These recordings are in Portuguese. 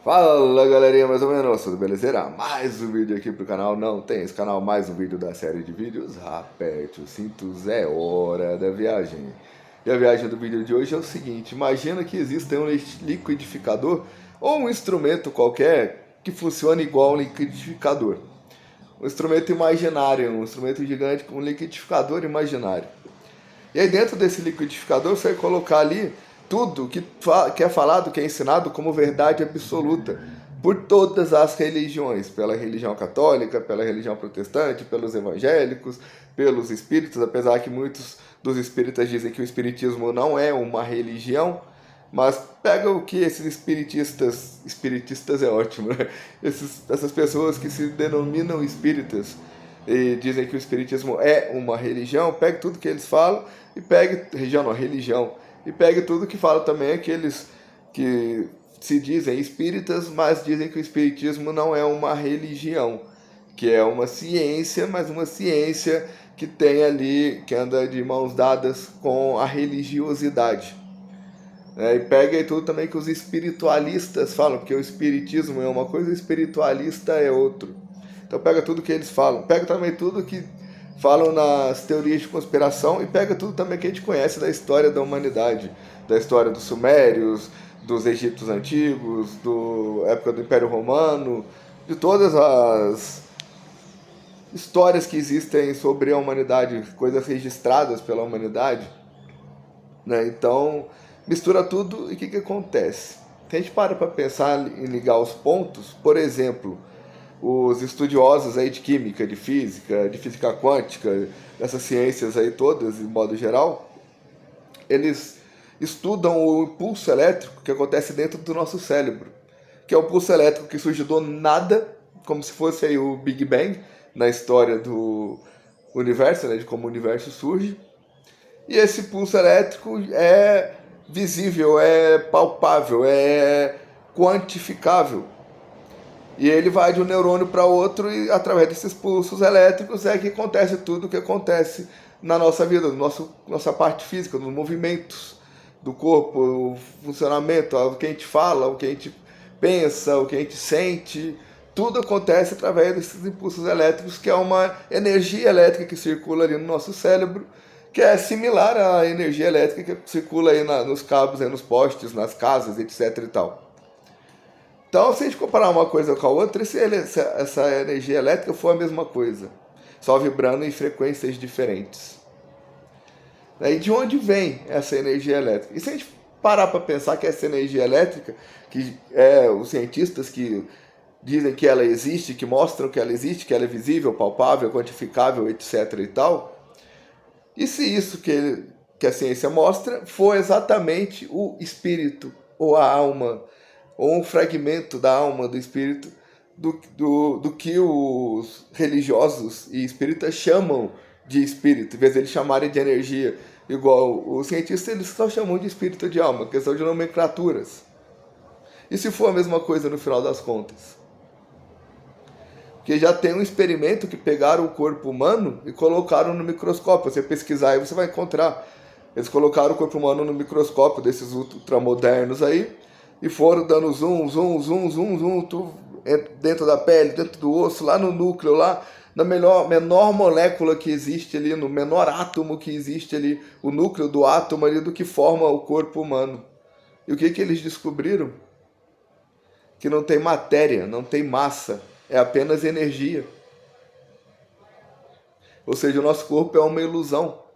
Fala galerinha, mais ou menos, tudo belezeira? Mais um vídeo aqui pro canal, não tem esse canal, mais um vídeo da série de vídeos. Aperte os cintos, é hora da viagem. E a viagem do vídeo de hoje é o seguinte: imagina que exista um liquidificador ou um instrumento qualquer que funcione igual um liquidificador. Um instrumento imaginário, um instrumento gigante com um liquidificador imaginário. E aí dentro desse liquidificador você vai colocar ali tudo que é falado, que é ensinado como verdade absoluta por todas as religiões, pela religião católica, pela religião protestante, pelos evangélicos, pelos espíritas, apesar que muitos dos espíritas dizem que o espiritismo não é uma religião, mas pega o que esses espiritistas é ótimo, né? Essas pessoas que se denominam espíritas e dizem que o espiritismo é uma religião, pegue tudo que eles falam e pegue, religião, e pegue tudo que fala também aqueles que se dizem espíritas, mas dizem que o espiritismo não é uma religião, que é uma ciência, mas uma ciência que tem ali, que anda de mãos dadas com a religiosidade. E pega aí tudo também que os espiritualistas falam, porque o espiritismo é uma coisa, o espiritualista é outro. Então pega tudo que eles falam, pega também tudo que falam nas teorias de conspiração e pega tudo também que a gente conhece da história da humanidade, da história dos sumérios, dos egípcios antigos, da época do Império Romano, de todas as histórias que existem sobre a humanidade, coisas registradas pela humanidade, né? Então mistura tudo e o que acontece? Se a gente para pensar em ligar os pontos, por exemplo, os estudiosos aí de química, de física quântica, dessas ciências aí todas, de modo geral, eles estudam o impulso elétrico que acontece dentro do nosso cérebro, que é o pulso elétrico que surge do nada, como se fosse aí o Big Bang na história do universo, né, de como o universo surge. E esse pulso elétrico é visível, é palpável, é quantificável. E ele vai de um neurônio para outro e através desses pulsos elétricos é que acontece tudo o que acontece na nossa vida, nossa parte física, nos movimentos do corpo, o funcionamento, o que a gente fala, o que a gente pensa, o que a gente sente. Tudo acontece através desses impulsos elétricos, que é uma energia elétrica que circula ali no nosso cérebro, que é similar à energia elétrica que circula aí nos cabos, aí nos postes, nas casas, etc e tal. Então, se a gente comparar uma coisa com a outra, se essa energia elétrica for a mesma coisa, só vibrando em frequências diferentes. E de onde vem essa energia elétrica? E se a gente parar para pensar que essa energia elétrica, que é os cientistas que dizem que ela existe, que mostram que ela existe, que ela é visível, palpável, quantificável, etc e tal, e se isso que a ciência mostra for exatamente o espírito, ou a alma, ou um fragmento da alma do espírito, do que os religiosos e espíritas chamam de espírito, em vez de eles chamarem de energia, igual os cientistas, eles só chamam de espírito de alma, questão de nomenclaturas. E se for a mesma coisa no final das contas? Porque já tem um experimento que pegaram o corpo humano e colocaram no microscópio. Você pesquisar aí, você vai encontrar. Eles colocaram o corpo humano no microscópio desses ultramodernos aí e foram dando zoom, dentro da pele, dentro do osso, lá no núcleo, lá na menor molécula que existe ali, no menor átomo que existe ali, o núcleo do átomo ali do que forma o corpo humano. E o que eles descobriram? Que não tem matéria, não tem massa, é apenas energia. Ou seja, o nosso corpo é uma ilusão.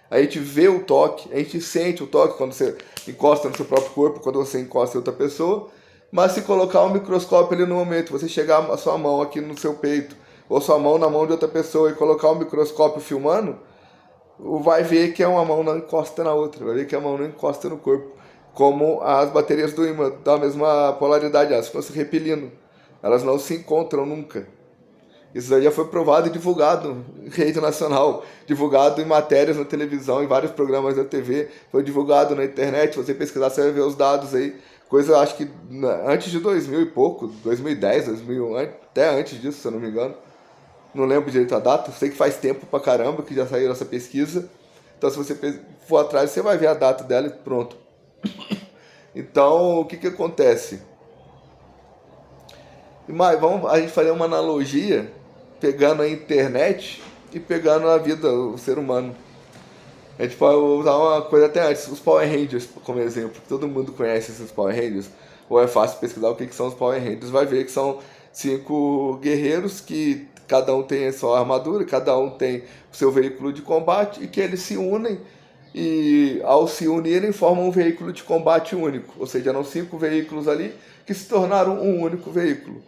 A gente vê o toque, a gente sente o toque quando você encosta no seu próprio corpo, quando você encosta em outra pessoa, mas se colocar um microscópio ali no momento, você chegar a sua mão aqui no seu peito, ou sua mão na mão de outra pessoa e colocar um microscópio filmando, vai ver que uma mão não encosta na outra, vai ver que a mão não encosta no corpo, como as baterias do ímã da mesma polaridade, elas ficam se repelindo, elas não se encontram nunca. Isso aí já foi provado e divulgado em rede nacional, divulgado em matérias na televisão, em vários programas da TV, foi divulgado na internet, se você pesquisar você vai ver os dados aí, coisa acho que antes de 2000 e pouco, 2010, 2000, até antes disso, se eu não me engano, não lembro direito a data, sei que faz tempo pra caramba que já saiu essa pesquisa, então se você for atrás você vai ver a data dela e pronto. Então o que acontece? Mas vamos a gente fazer uma analogia, pegando a internet e pegando a vida, o ser humano. A gente pode usar uma coisa até antes, os Power Rangers como exemplo. Todo mundo conhece esses Power Rangers. Ou é fácil pesquisar o que são os Power Rangers. Vai ver que são 5 guerreiros que cada um tem a sua armadura, cada um tem o seu veículo de combate e que eles se unem e ao se unirem formam um veículo de combate único. Ou seja, eram 5 veículos ali que se tornaram um único veículo.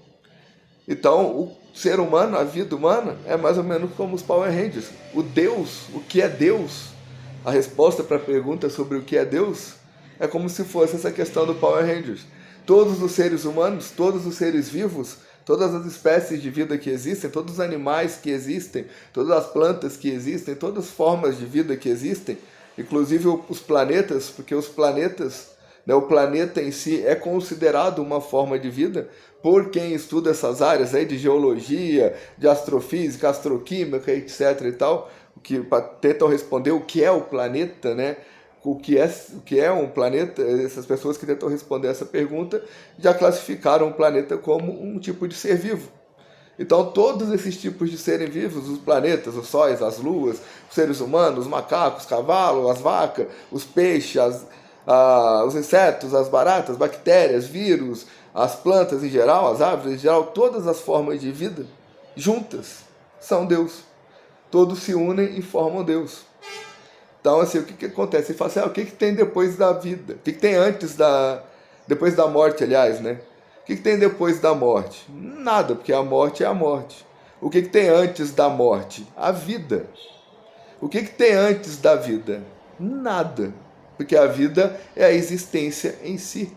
Então, o ser humano, a vida humana, é mais ou menos como os Power Rangers. O Deus, o que é Deus? A resposta para a pergunta sobre o que é Deus é como se fosse essa questão do Power Rangers. Todos os seres humanos, todos os seres vivos, todas as espécies de vida que existem, todos os animais que existem, todas as plantas que existem, todas as formas de vida que existem, inclusive os planetas, porque os planetas, né, o planeta em si é considerado uma forma de vida por quem estuda essas áreas aí de geologia, de astrofísica, astroquímica, etc. e tal, que tentam responder o que é o planeta, né? O que é um planeta. Essas pessoas que tentam responder essa pergunta já classificaram o planeta como um tipo de ser vivo. Então, todos esses tipos de seres vivos, os planetas, os sóis, as luas, os seres humanos, os macacos, os cavalos, as vacas, os peixes, os insetos, as baratas, bactérias, vírus, as plantas em geral, as árvores em geral, todas as formas de vida juntas são Deus. Todos se unem e formam Deus. Então, assim, o que acontece? Ele fala assim, o que tem depois da vida? O que tem depois da morte, aliás, né? O que tem depois da morte? Nada, porque a morte é a morte. O que tem antes da morte? A vida. O que tem antes da vida? Nada, porque a vida é a existência em si.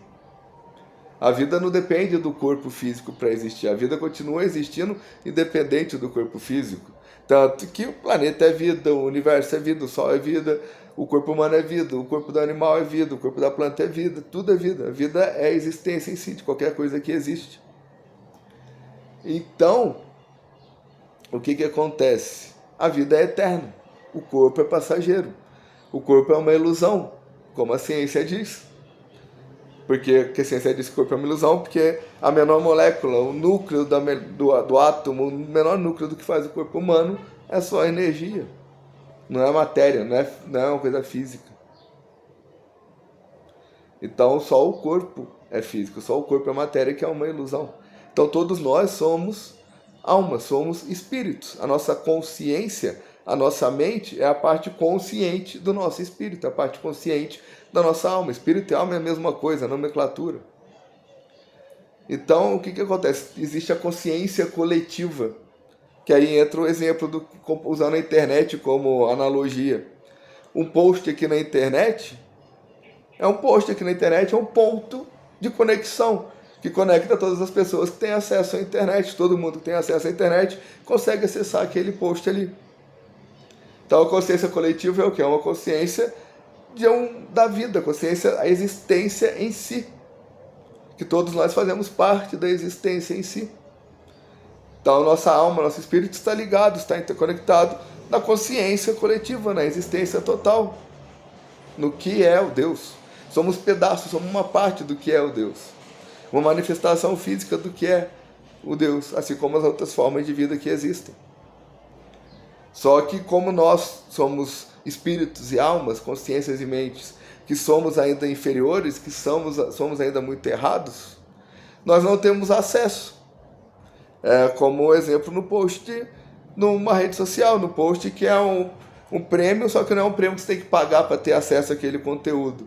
A vida não depende do corpo físico para existir. A vida continua existindo independente do corpo físico. Tanto que o planeta é vida, o universo é vida, o sol é vida, o corpo humano é vida, o corpo do animal é vida, o corpo da planta é vida, tudo é vida. A vida é a existência em si de qualquer coisa que existe. Então, o que acontece? A vida é eterna. O corpo é passageiro. O corpo é uma ilusão, como a ciência diz. Porque a ciência diz que o corpo é uma ilusão, porque a menor molécula, o núcleo do átomo, o menor núcleo do que faz o corpo humano é só energia. Não é matéria, não é uma coisa física. Então só o corpo é físico, só o corpo é matéria, que é uma ilusão. Então todos nós somos almas, somos espíritos. A nossa consciência, a nossa mente é a parte consciente do nosso espírito, a parte consciente da nossa alma. Espírito e alma é a mesma coisa, a nomenclatura. Então, o que acontece? Existe a consciência coletiva, que aí entra o exemplo usando a internet como analogia. Um post aqui na internet é um ponto de conexão, que conecta todas as pessoas que têm acesso à internet. Todo mundo que tem acesso à internet consegue acessar aquele post ali. Então a consciência coletiva é o quê? É uma consciência da vida, consciência, a existência em si. Que todos nós fazemos parte da existência em si. Então nossa alma, nosso espírito está ligado, está interconectado na consciência coletiva, na existência total, no que é o Deus. Somos pedaços, somos uma parte do que é o Deus. Uma manifestação física do que é o Deus, assim como as outras formas de vida que existem. Só que como nós somos espíritos e almas, consciências e mentes, que somos ainda inferiores, que somos ainda muito errados, nós não temos acesso. Como exemplo no post, numa rede social, no post que é um prêmio, só que não é um prêmio que você tem que pagar para ter acesso àquele conteúdo.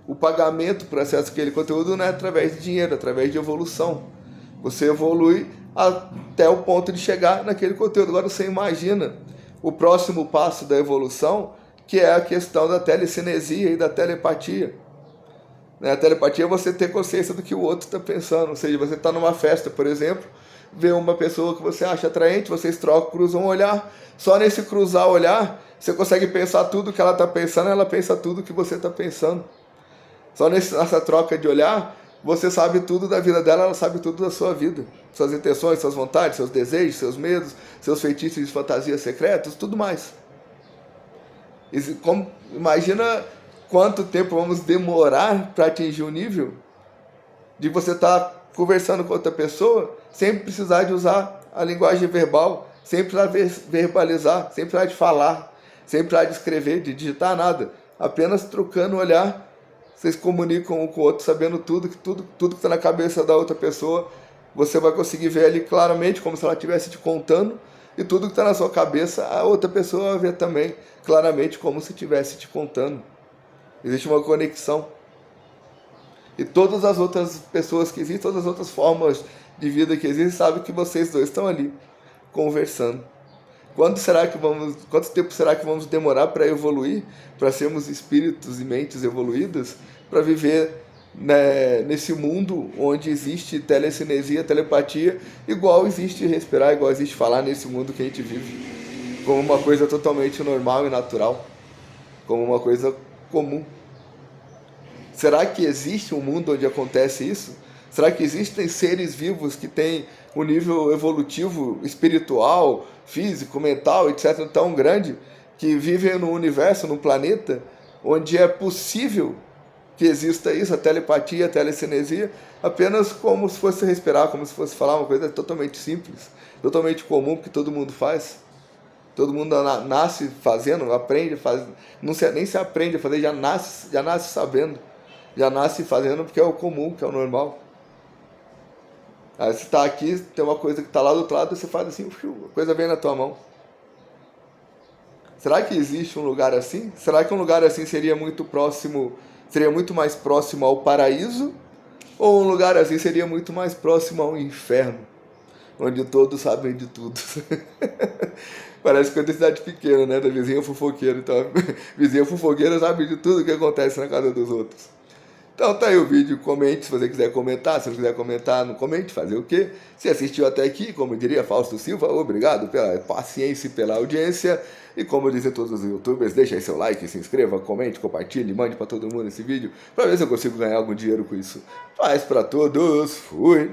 O pagamento para acesso àquele conteúdo não é através de dinheiro, é através de evolução. Você evolui até o ponto de chegar naquele conteúdo. Agora você imagina o próximo passo da evolução, que é a questão da telecinesia e da telepatia. A telepatia é você ter consciência do que o outro está pensando. Ou seja, você está numa festa, por exemplo, vê uma pessoa que você acha atraente, vocês trocam, cruzam um olhar. Só nesse cruzar o olhar, você consegue pensar tudo que ela está pensando, ela pensa tudo que você está pensando. Só nessa troca de olhar, você sabe tudo da vida dela, ela sabe tudo da sua vida. Suas intenções, suas vontades, seus desejos, seus medos, seus feitiços de fantasias secretas, tudo mais. Imagina quanto tempo vamos demorar para atingir o nível de você estar conversando com outra pessoa, sem precisar de usar a linguagem verbal, sem precisar verbalizar, sem precisar de falar, sem precisar de escrever, de digitar nada. Apenas trocando o olhar, vocês comunicam um com o outro, sabendo tudo que está na cabeça da outra pessoa. Você vai conseguir ver ali claramente, como se ela estivesse te contando, e tudo que está na sua cabeça, a outra pessoa vai ver também claramente, como se estivesse te contando. Existe uma conexão. E todas as outras pessoas que existem, todas as outras formas de vida que existem, sabem que vocês dois estão ali, conversando. Quanto tempo será que vamos demorar para evoluir, para sermos espíritos e mentes evoluídas, para viver, né, nesse mundo onde existe telecinesia, telepatia, igual existe respirar, igual existe falar nesse mundo que a gente vive, como uma coisa totalmente normal e natural, como uma coisa comum? Será que existe um mundo onde acontece isso? Será que existem seres vivos que têm um nível evolutivo, espiritual, físico, mental, etc., tão grande, que vivem no universo, no planeta, onde é possível que exista isso, a telepatia, a telecinesia, apenas como se fosse respirar, como se fosse falar, uma coisa totalmente simples, totalmente comum, que todo mundo faz? Todo mundo nasce fazendo, aprende, nem se aprende a fazer, já nasce sabendo, já nasce fazendo porque é o comum, que é o normal. Aí você está aqui, tem uma coisa que está lá do outro lado, você faz assim, a coisa vem na tua mão. Será que existe um lugar assim? Será que um lugar assim seria muito mais próximo ao paraíso? Ou um lugar assim seria muito mais próximo ao inferno, onde todos sabem de tudo? Parece coisa de cidade pequena, né? Da vizinha fofoqueira. Então, vizinha fofoqueira sabe de tudo que acontece na casa dos outros. Então tá aí o vídeo, comente se você quiser comentar, se não quiser comentar, não comente, fazer o quê? Se assistiu até aqui, como diria Fausto Silva, obrigado pela paciência e pela audiência. E como dizem todos os youtubers, deixa aí seu like, se inscreva, comente, compartilhe, mande pra todo mundo esse vídeo, pra ver se eu consigo ganhar algum dinheiro com isso. Paz pra todos, fui!